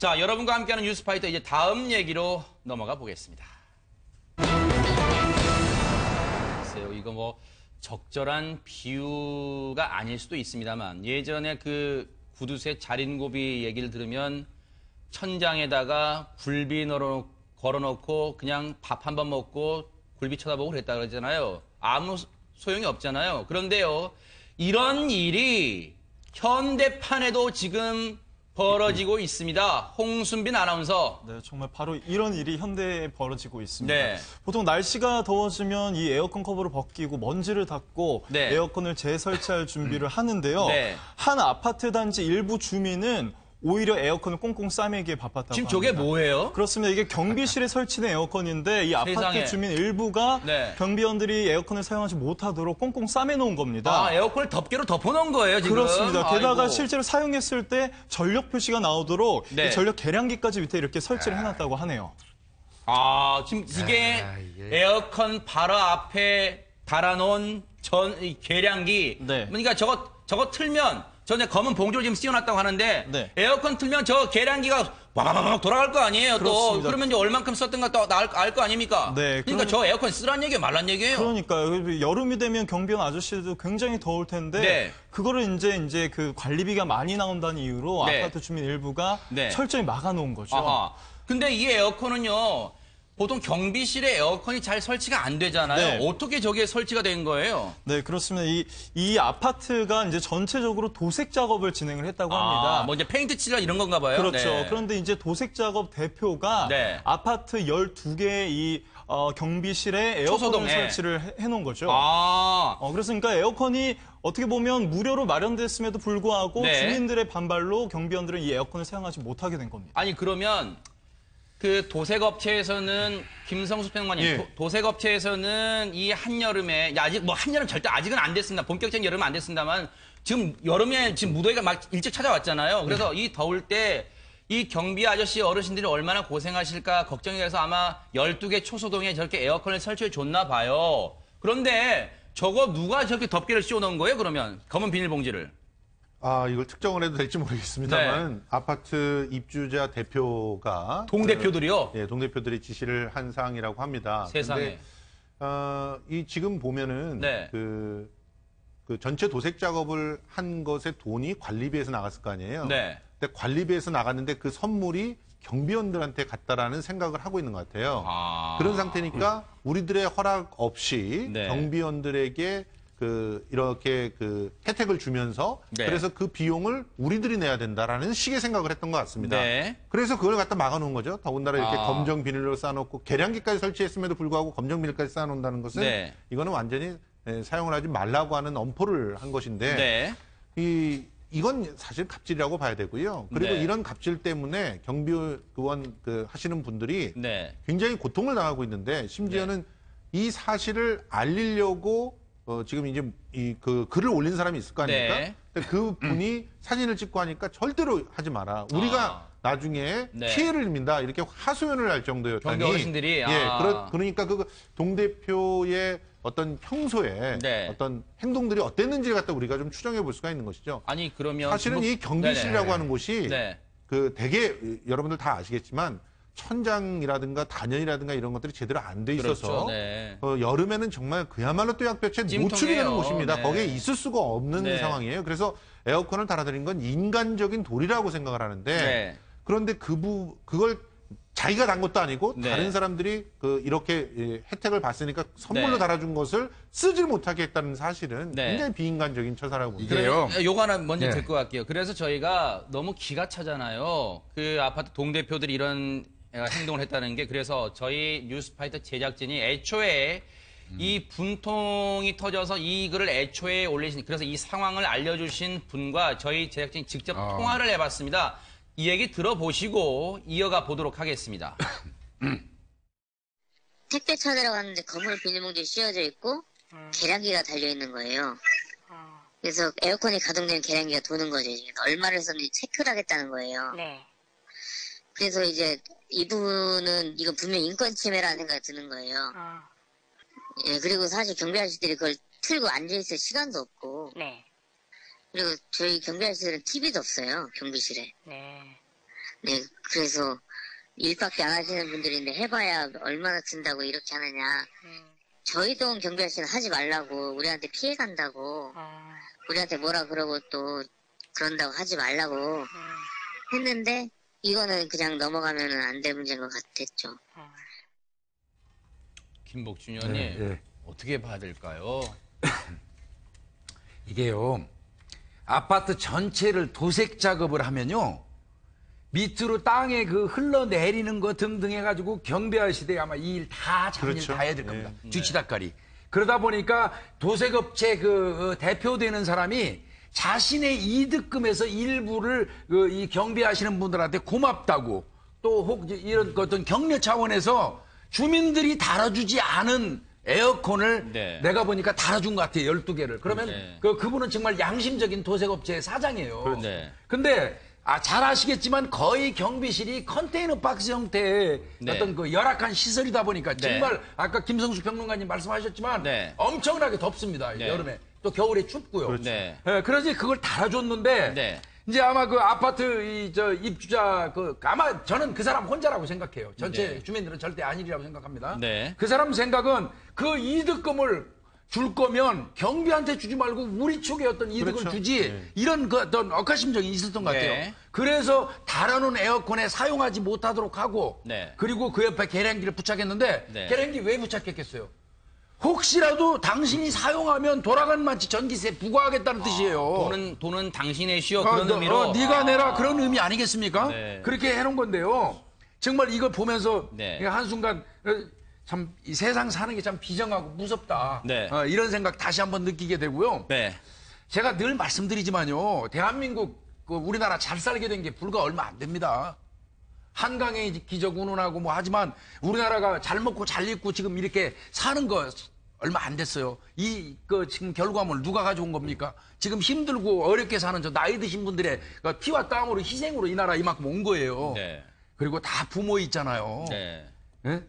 자, 여러분과 함께하는 뉴스파이터 이제 다음 얘기로 넘어가 보겠습니다. 글쎄요, 이거 뭐 적절한 비유가 아닐 수도 있습니다만 예전에 그 구두쇠 자린고비 얘기를 들으면 천장에다가 굴비 걸어놓고 그냥 밥 한 번 먹고 굴비 쳐다보고 그랬다 그러잖아요. 아무 소용이 없잖아요. 그런데요, 이런 일이 현대판에도 지금 벌어지고 있습니다. 홍순빈 아나운서. 네, 정말 바로 이런 일이 현대에 벌어지고 있습니다. 네. 보통 날씨가 더워지면 이 에어컨 커버를 벗기고 먼지를 닦고 네. 에어컨을 재설치할 준비를 하는데요. 네. 한 아파트 단지 일부 주민은 오히려 에어컨을 꽁꽁 싸매기에 바빴다고 지금 합니다. 저게 뭐예요? 그렇습니다. 이게 경비실에 설치된 에어컨인데 이 아파트 세상에. 주민 일부가 네. 경비원들이 에어컨을 사용하지 못하도록 꽁꽁 싸매놓은 겁니다. 아, 에어컨을 덮개로 덮어놓은 거예요, 지금? 그렇습니다. 게다가 아이고. 실제로 사용했을 때 전력 표시가 나오도록 네. 이 전력 계량기까지 밑에 이렇게 설치를 해놨다고 하네요. 아, 지금 이게 에어컨 바로 앞에 달아놓은 이 계량기. 네. 그러니까 저거 틀면 전에 검은 봉조를 지금 씌워놨다고 하는데 네. 에어컨 틀면 저 계량기가 와바바박 돌아갈 거 아니에요. 또 그렇습니다. 그러면 이제 얼만큼 썼던가 또 알 거 아닙니까? 네, 그러니까 저 에어컨 쓰란 얘기예요, 말란 얘기예요. 그러니까요. 여름이 되면 경비원 아저씨들도 굉장히 더울 텐데 네. 그거를 이제 그 관리비가 많이 나온다는 이유로 네. 아파트 주민 일부가 네. 철저히 막아놓은 거죠. 아하. 근데 이 에어컨은요, 보통 경비실에 에어컨이 잘 설치가 안 되잖아요. 네. 어떻게 저게 설치가 된 거예요? 네, 그렇습니다. 이 아파트가 이제 전체적으로 도색 작업을 진행을 했다고 합니다. 뭐 이제 페인트 칠라 이런 건가 봐요. 그렇죠. 네. 그런데 이제 도색 작업 대표가 네. 아파트 12개의 이 경비실에 초소동, 에어컨을 예. 설치를 해놓은 거죠. 아, 그래서 그러니까 에어컨이 어떻게 보면 무료로 마련됐음에도 불구하고 네. 주민들의 반발로 경비원들은 이 에어컨을 사용하지 못하게 된 겁니다. 아니 그러면 그 도색업체에서는 김성수 평론가님, 예. 도색업체에서는 이 한여름에 아직 뭐 한여름 절대 아직은 안 됐습니다. 본격적인 여름은 안 됐습니다만 지금 여름에 지금 무더위가 막 일찍 찾아왔잖아요. 그래서 이 더울 때 이 경비 아저씨 어르신들이 얼마나 고생하실까 걱정이 돼서 아마 12개 초소동에 저렇게 에어컨을 설치해 줬나 봐요. 그런데 저거 누가 저렇게 덮개를 씌워 놓은 거예요, 그러면? 검은 비닐봉지를. 아, 이걸 특정을 해도 될지 모르겠습니다만 아파트 입주자 대표가 동대표들이요? 예, 동대표들이 지시를 한 사항이라고 합니다. 세상에. 근데 이 지금 보면은 네. 그 전체 도색 작업을 한 것의 돈이 관리비에서 나갔을 거 아니에요. 네. 근데 관리비에서 나갔는데 그 선물이 경비원들한테 갔다라는 생각을 하고 있는 것 같아요. 아. 그런 상태니까 우리들의 허락 없이 네. 경비원들에게 이렇게 혜택을 주면서 네. 그래서 그 비용을 우리들이 내야 된다라는 식의 생각을 했던 것 같습니다. 네. 그래서 그걸 갖다 막아놓은 거죠. 더군다나 이렇게 아. 검정 비닐로 쌓아놓고 계량기까지 설치했음에도 불구하고 검정 비닐까지 쌓아놓는다는 것은 네. 이거는 완전히 사용을 하지 말라고 하는 엄포를 한 것인데 네. 이건 사실 갑질이라고 봐야 되고요. 그리고 네. 이런 갑질 때문에 경비원 하시는 분들이 네. 굉장히 고통을 당하고 있는데 심지어는 이 사실을 알리려고 지금 이제 그 글을 올린 사람이 있을 거 아닙니까? 네. 근데 그 분이 사진을 찍고 하니까 절대로 하지 마라. 우리가 나중에 네. 피해를 입는다. 이렇게 하소연을 할 정도였다니. 경비 어르신들이? 예, 아. 그러니까 그 동 대표의 어떤 평소에 네. 어떤 행동들이 어땠는지를 갖다 우리가 좀 추정해 볼 수가 있는 것이죠. 아니 그러면 사실은 이 경비실이라고 하는 곳이 네. 되게 여러분들 다 아시겠지만 천장이라든가 단열이라든가 이런 것들이 제대로 안 돼 있어서 그렇죠. 네. 여름에는 정말 그야말로 또 양볕에 찜통이에요. 노출이 되는 곳입니다. 네. 거기에 있을 수가 없는 네. 상황이에요. 그래서 에어컨을 달아드린 건 인간적인 도리라고 생각을 하는데 네. 그런데 그걸 자기가 단 것도 아니고 네. 다른 사람들이 이렇게 혜택을 봤으니까 선물로 네. 달아준 것을 쓰질 못하게 했다는 사실은 네. 굉장히 비인간적인 처사라고 봅니다. 이게요. 요거 하나 먼저 네. 듣고 갈게요. 그래서 저희가 너무 기가 차잖아요. 그 아파트 동대표들이 이런 행동을 했다는 게 그래서 저희 뉴스파이터 제작진이 애초에 이 분통이 터져서 이 글을 애초에 올리신 그래서 이 상황을 알려주신 분과 저희 제작진이 직접 통화를 해봤습니다. 이 얘기 들어보시고 이어가 보도록 하겠습니다. 택배 찾으러 갔는데 검은 비닐봉지에 씌워져 있고 계량기가 달려있는 거예요. 그래서 에어컨이 가동되면 계량기가 도는 거죠. 이제 얼마를 썼는지 체크를 하겠다는 거예요. 네. 그래서 이제 이분은 이거 분명 인권 침해라는 생각이 드는 거예요. 예, 그리고 사실 경비 아저씨들이 그걸 틀고 앉아있을 시간도 없고 네. 그리고 저희 경비 아저씨들은 TV도 없어요. 경비실에. 네. 네, 그래서 일밖에 안 하시는 분들인데 해봐야 얼마나 든다고 이렇게 하느냐. 저희 동 경비 아저씨는 하지 말라고 우리한테 피해 간다고 우리한테 뭐라 그러고 또 그런다고 하지 말라고 했는데 이거는 그냥 넘어가면 안 될 문제인 것 같았죠. 김복준 의원님 네. 어떻게 봐야 될까요? 이게요, 아파트 전체를 도색 작업을 하면요, 밑으로 땅에 그 흘러내리는 거 등등 해가지고 경비 아저씨들이 아마 이 일 다 잡일 그렇죠. 다 해야 될 겁니다. 네. 뒤치다까리. 그러다 보니까 도색업체 그 대표되는 사람이 자신의 이득금에서 일부를 이 경비하시는 분들한테 고맙다고 또 혹 이런 어떤 격려 차원에서 주민들이 달아주지 않은 에어컨을 네. 내가 보니까 달아준 것 같아요. 12개를. 그러면 네. 그분은 정말 양심적인 도색업체의 사장이에요. 네. 근데 잘 아시겠지만 거의 경비실이 컨테이너 박스 형태의 네. 어떤 그 열악한 시설이다 보니까 네. 정말 아까 김성수 평론가님 말씀하셨지만 네. 엄청나게 덥습니다. 네. 여름에. 또 겨울에 춥고요. 네. 그래서 그걸 달아줬는데 네. 이제 아마 그 아파트 입주자 아마 저는 그 사람 혼자라고 생각해요. 전체 네. 주민들은 절대 아니라고 생각합니다. 네. 그 사람 생각은 그 이득금을 줄 거면 경비한테 주지 말고 우리 쪽에 어떤 이득을 그렇죠. 주지 네. 이런 그 어떤 억하심정이 있었던 것 같아요. 네. 그래서 달아놓은 에어컨에 사용하지 못하도록 하고 네. 그리고 그 옆에 계량기를 부착했는데 네. 계량기 왜 부착했겠어요? 혹시라도 당신이 사용하면 돌아간 마치 전기세 부과하겠다는 뜻이에요. 돈은 당신의 시오 그런 의미로. 네가 내라 그런 의미 아니겠습니까? 네. 그렇게 해놓은 건데요. 정말 이걸 보면서 네. 한순간 참 이 세상 사는 게 참 비정하고 무섭다. 네. 이런 생각 다시 한번 느끼게 되고요. 네. 제가 늘 말씀드리지만요. 대한민국 우리나라 잘 살게 된 게 불과 얼마 안 됩니다. 한강의 기적 운운하고 뭐 하지만 우리나라가 잘 먹고 잘 입고 지금 이렇게 사는 거 얼마 안 됐어요. 지금 결과물 누가 가져온 겁니까? 지금 힘들고 어렵게 사는 저 나이 드신 분들의 그 피와 땀으로 희생으로 이 나라 이만큼 온 거예요. 네. 그리고 다 부모 있잖아요. 네. 예?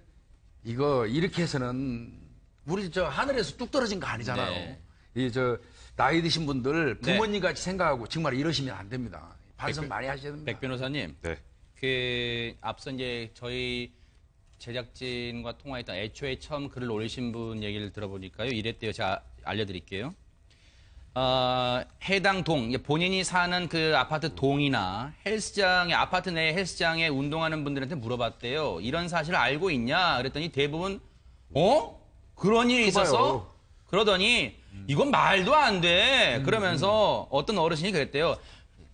이거 이렇게 해서는 우리 저 하늘에서 뚝 떨어진 거 아니잖아요. 네. 이 나이 드신 분들 네. 부모님 같이 생각하고 정말 이러시면 안 됩니다. 반성 많이 하셔야 됩니다. 백 변호사님. 네. 앞서 이제 저희 제작진과 통화했던 애초에 처음 글을 올리신 분 얘기를 들어보니까요. 이랬대요. 제가 알려드릴게요. 해당 동, 본인이 사는 그 아파트 동이나 아파트 내 헬스장에 운동하는 분들한테 물어봤대요. 이런 사실을 알고 있냐? 그랬더니 대부분, 그런 일이 있었어? 그러더니, 이건 말도 안 돼. 그러면서 어떤 어르신이 그랬대요.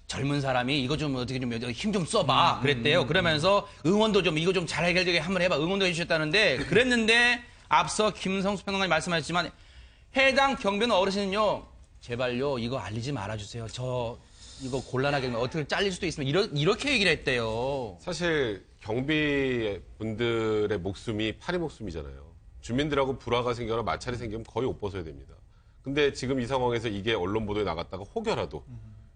젊은 사람이 이거 좀 어떻게 좀 힘 좀 써봐. 그랬대요. 그러면서 응원도 좀 이거 좀 잘 해결되게 한번 해봐. 응원도 해주셨다는데, 그랬는데, 앞서 김성수 평론가님 말씀하셨지만, 해당 경비원 어르신은요, 제발요, 이거 알리지 말아주세요. 이거 곤란하게 되면 어떻게 잘릴 수도 있으면 이렇게 얘기를 했대요. 사실 경비분들의 목숨이 파리 목숨이잖아요. 주민들하고 불화가 생겨나 마찰이 생기면 거의 옷 벗어야 됩니다. 근데 지금 이 상황에서 이게 언론 보도에 나갔다가 혹여라도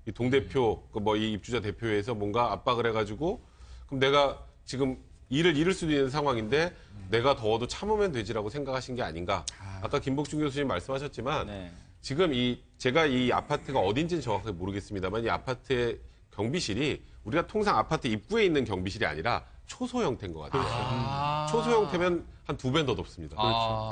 이 동대표, 이 입주자 대표에서 뭔가 압박을 해가지고 그럼 내가 지금 일을 잃을 수도 있는 상황인데 내가 더워도 참으면 되지라고 생각하신 게 아닌가. 아까 김복준 교수님 말씀하셨지만 네. 지금 제가 이 아파트가 어딘지는 정확하게 모르겠습니다만 이 아파트의 경비실이 우리가 통상 아파트 입구에 있는 경비실이 아니라 초소 형태인 것 같아요. 초소 형태면 한 2배 더 덥습니다.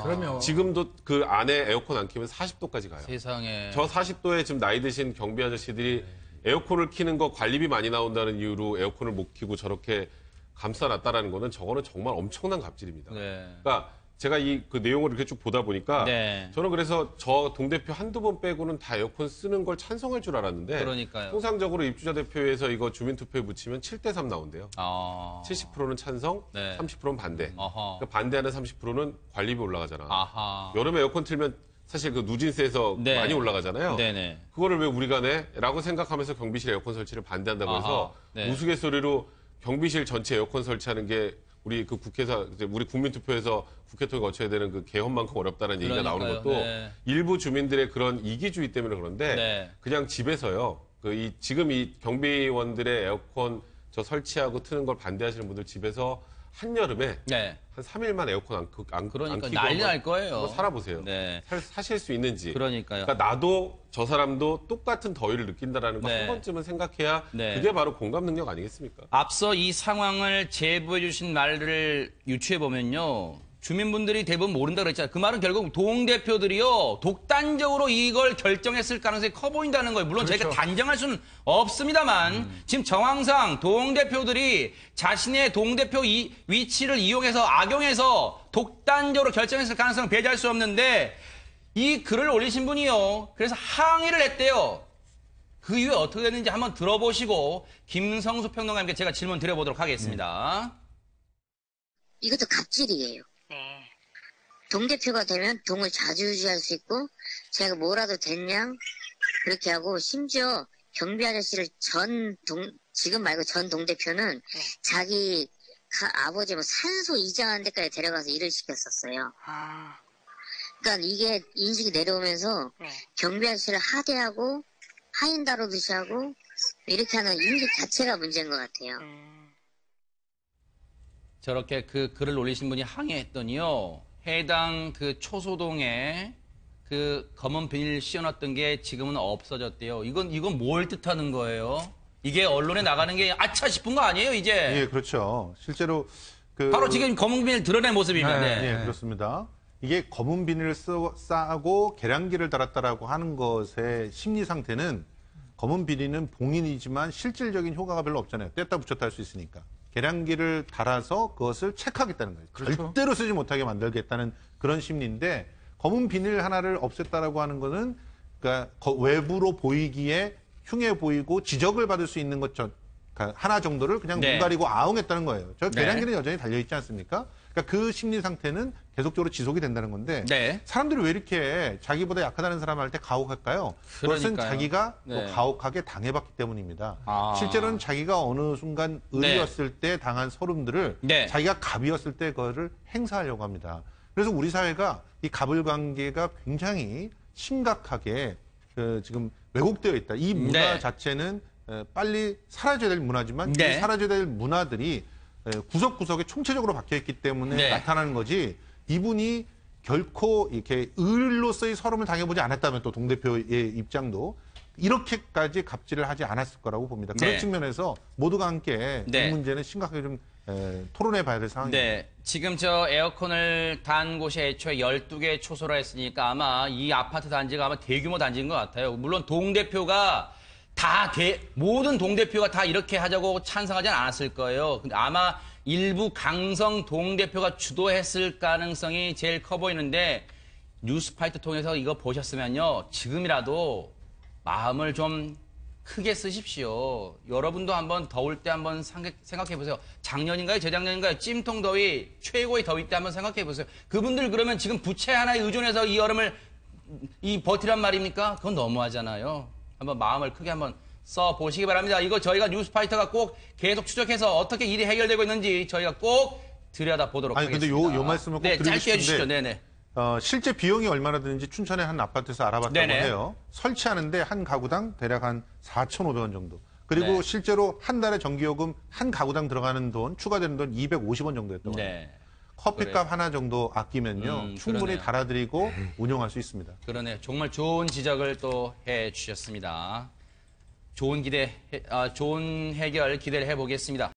그러면 지금도 그 안에 에어컨 안 키면 40도까지 가요. 세상에. 저 40도에 지금 나이 드신 경비 아저씨들이 에어컨을 키는 거 관리비 많이 나온다는 이유로 에어컨을 못 키고 저렇게 감싸놨다라는 거는 저거는 정말 엄청난 갑질입니다. 네. 그러니까 제가 그 내용을 이렇게 쭉 보다 보니까 네. 저는 그래서 저 동대표 한두 번 빼고는 다 에어컨 쓰는 걸 찬성할 줄 알았는데 그러니까요. 통상적으로 입주자 대표에서 이거 주민투표에 붙이면 7대3 나온대요. 70%는 찬성, 네. 30%는 반대. 어허. 그러니까 반대하는 30%는 관리비 올라가잖아. 아하. 여름에 에어컨 틀면 사실 그 누진세에서 네. 많이 올라가잖아요. 네네. 그거를 왜 우리가 내? 라고 생각하면서 경비실 에어컨 설치를 반대한다고 해서 아하. 네. 우스갯소리로 경비실 전체 에어컨 설치하는 게 우리 그 국회에서 우리 국민투표에서 국회 통해 거쳐야 되는 그 개헌만큼 어렵다는 얘기가 나오는 그러니까요. 것도 네. 일부 주민들의 그런 이기주의 때문에 그런데 네. 그냥 집에서요. 지금 이 경비원들의 에어컨 설치하고 트는 걸 반대하시는 분들 집에서 한여름에 네. 한 3일만 에어컨 안 그러니까 켜고 난리 한번 날 거예요. 한번 살아보세요. 네. 사실 수 있는지. 그러니까요. 그러니까 나도 저 사람도 똑같은 더위를 느낀다라는 거 네. 한 번쯤은 생각해야 네. 그게 바로 공감 능력 아니겠습니까? 앞서 이 상황을 제보해 주신 말을 유추해 보면요. 주민분들이 대부분 모른다 그랬잖아요. 그 말은 결국 동대표들이요. 독단적으로 이걸 결정했을 가능성이 커 보인다는 거예요. 물론 그렇죠. 제가 단정할 수는 없습니다만 지금 정황상 동대표들이 자신의 동대표 위치를 이용해서 악용해서 독단적으로 결정했을 가능성을 배제할 수 없는데 이 글을 올리신 분이요. 그래서 항의를 했대요. 그 이후에 어떻게 됐는지 한번 들어보시고 김성수 평론가님께 제가 질문 드려보도록 하겠습니다. 이것도 갑질이에요. 동대표가 되면 동을 자주유지할 수 있고 제가 뭐라도 됐냐 그렇게 하고 심지어 경비 아저씨를 지금 말고 전 동대표는 자기 아버지 뭐 산소 이장하는 데까지 데려가서 일을 시켰었어요. 그러니까 이게 인식이 내려오면서 경비 아저씨를 하대하고 하인 다루듯이 하고 이렇게 하는 인식 자체가 문제인 것 같아요. 저렇게 그 글을 올리신 분이 항의했더니요. 해당 그 초소동에 그 검은 비닐 씌워놨던 게 지금은 없어졌대요. 이건 뭘 뜻하는 거예요? 이게 언론에 나가는 게 아차 싶은 거 아니에요, 이제? 예, 그렇죠. 실제로 바로 지금 검은 비닐 드러낸 모습이면. 네. 예, 그렇습니다. 이게 검은 비닐을 싸고 계량기를 달았다라고 하는 것의 심리 상태는 검은 비닐은 봉인이지만 실질적인 효과가 별로 없잖아요. 뗐다 붙였다 할 수 있으니까. 계량기를 달아서 그것을 체크하겠다는 거예요. 그렇죠. 절대로 쓰지 못하게 만들겠다는 그런 심리인데 검은 비닐 하나를 없앴다라고 하는 거는 그러니까 외부로 보이기에 흉해 보이고 지적을 받을 수 있는 것 하나 정도를 그냥 네. 눈 가리고 아웅했다는 거예요. 저 네. 계량기는 여전히 달려있지 않습니까? 그러니까 그 심리 상태는 계속적으로 지속이 된다는 건데 네. 사람들이 왜 이렇게 자기보다 약하다는 사람을 할 때 가혹할까요? 그것은 그러니까요. 자기가 네. 또 가혹하게 당해봤기 때문입니다. 아. 실제로는 자기가 어느 순간 을이었을 때 당한 서름들을 네. 자기가 갑이었을 때 그거를 행사하려고 합니다. 그래서 우리 사회가 이 갑을 관계가 굉장히 심각하게 지금 왜곡되어 있다. 이 문화 네. 자체는 빨리 사라져야 될 문화지만 네. 이 사라져야 될 문화들이 구석구석에 총체적으로 박혀있기 때문에 네. 나타나는 거지 이분이 결코 이렇게 을로서의 서름을 당해보지 않았다면 또 동대표의 입장도 이렇게까지 갑질을 하지 않았을 거라고 봅니다. 그런 네. 측면에서 모두가 함께 네. 이 문제는 심각하게 좀 토론해 봐야 될 상황입니다. 네. 지금 저 에어컨을 단 곳이 애초에 12개 초소라 했으니까 아마 이 아파트 단지가 아마 대규모 단지인 것 같아요. 물론 동대표가 모든 동대표가 다 이렇게 하자고 찬성하지는 않았을 거예요. 근데 아마 일부 강성 동대표가 주도했을 가능성이 제일 커 보이는데 뉴스파이터 통해서 이거 보셨으면요. 지금이라도 마음을 좀 크게 쓰십시오. 여러분도 한번 더울 때 한번 생각해 보세요. 작년인가요? 재작년인가요? 찜통 더위, 최고의 더위 때 한번 생각해 보세요. 그분들 그러면 지금 부채 하나에 의존해서 이 여름을 버티란 말입니까? 그건 너무하잖아요. 한번 마음을 크게 한번 써 보시기 바랍니다. 이거 저희가 뉴스파이터가 꼭 계속 추적해서 어떻게 일이 해결되고 있는지 저희가 꼭 들여다 보도록 아니, 하겠습니다. 근데 요 말씀을 꼭 드리고 짧게 싶은데 해주시죠. 네네. 실제 비용이 얼마나 드는지 춘천의 한 아파트에서 알아봤다고 네네. 해요. 설치하는데 한 가구당 대략 한 4,500원 정도. 그리고 네. 실제로 한 달에 전기요금 한 가구당 들어가는 돈, 추가되는 돈 250원 정도였던 거예요. 네. 커피값 하나 정도 아끼면요. 충분히 그러네요. 달아드리고 운영할 수 있습니다. 그러네요. 정말 좋은 지적을 또 해주셨습니다. 좋은 해결 기대를 해보겠습니다.